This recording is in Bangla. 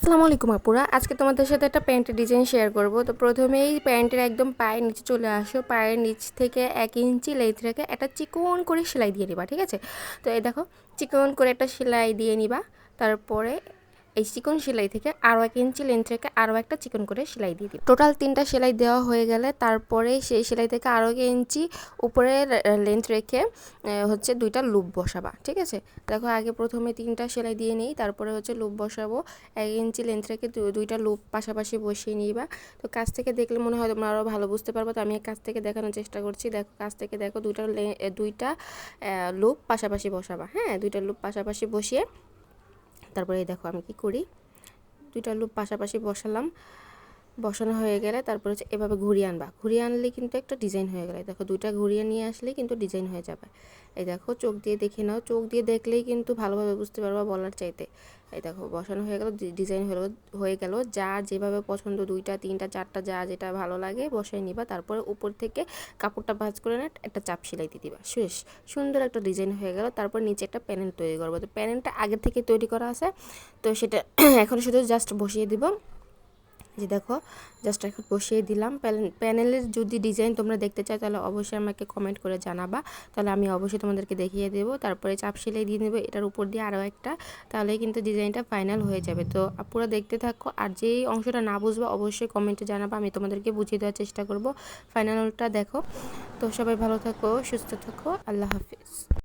আসসালামু আলাইকুম আপুরা, আজকে তোমাদের সাথে একটা প্যান্টের ডিজাইন শেয়ার করব। তো প্রথমেই প্যান্টের একদম পায়ের নিচে চলে আসো, পায়ের নিচ থেকে 1 ইঞ্চি লেন্থ রেখে একটা চিকন করে সেলাই দিয়ে নিবা, ঠিক আছে? তো এই দেখো, চিকন করে একটা সেলাই দিয়ে নিবা। তারপরে এই চিকন সেলাই থেকে আরও 1 ইঞ্চি লেন্থ রেখে আরও একটা চিকন করে সেলাই দিয়ে দিই। টোটাল 3টা সেলাই দেওয়া হয়ে গেলে তারপরে সেই সেলাই থেকে আরও 1 ইঞ্চি উপরে লেন্থ রেখে হচ্ছে 2টা লুপ বসাবা, ঠিক আছে? দেখো, আগে প্রথমে 3টা সেলাই দিয়ে নিই, তারপরে হচ্ছে লুপ বসাবো। 1 ইঞ্চি লেন্থ রেখে 2টা লুপ পাশাপাশি বসিয়ে নিবা। তো কাছ থেকে দেখলে মনে হয় তোমরা আরও ভালো বুঝতে পারবো, তো আমি কাছ থেকে দেখানোর চেষ্টা করছি। দেখো, কাছ থেকে দেখো, 2টা লুপ পাশাপাশি বসাবা। হ্যাঁ, 2টা লুপ পাশাপাশি বসিয়ে তারপরে দেখো আমি কি করি, 2টা লুপ পাশাপাশি বসালাম। বসানো হয়ে গেলে তারপর হচ্ছে এভাবে ঘুরিয়ে আনবা, ঘুরিয়ে আনলে কিন্তু একটা ডিজাইন হয়ে গেলে, দেখো 2টা ঘুরিয়ে নিয়ে আসলেই কিন্তু ডিজাইন হয়ে যাবে। এই দেখো, চোখ দিয়ে দেখে নাও, চোখ দিয়ে দেখলেই কিন্তু ভালোভাবে বুঝতে পারবা বলার চাইতে। এই দেখো, বসানো হয়ে গেল, ডিজাইন হয়ে গেল। যার যেভাবে পছন্দ, 2টা 3টা 4টা, যা যেটা ভালো লাগে বসাই নিবা। তারপরে উপর থেকে কাপড়টা ভাঁজ করে না একটা চাপ সেলাই দিয়ে দিবা, শেষ। সুন্দর একটা ডিজাইন হয়ে গেল। তারপর নিচে একটা প্যানেল তৈরি করবো। তো প্যানেলটা আগে থেকে তৈরি করা আছে, তো সেটা এখন শুধু জাস্ট বসিয়ে দিব। যে দেখো, জাস্ট এখন বসিয়ে দিলাম। প্যানেলের যদি ডিজাইন তোমরা দেখতে চাও তাহলে অবশ্যই আমাকে কমেন্ট করে জানাবা, তাহলে আমি অবশ্যই তোমাদেরকে দেখিয়ে দেবো। তারপরে চাপ সেলাই দিয়ে নেবো এটার উপর দিয়ে আরও একটা, তাহলে কিন্তু ডিজাইনটা ফাইনাল হয়ে যাবে। তো পুরো দেখতে থাকো, আর যেই অংশটা না বুঝবো অবশ্যই কমেন্টে জানাবা, আমি তোমাদেরকে বুঝিয়ে দেওয়ার চেষ্টা করব। ফাইনালটা দেখো। তো সবাই ভালো থাকো, সুস্থ থাকো, আল্লাহ হাফিজ।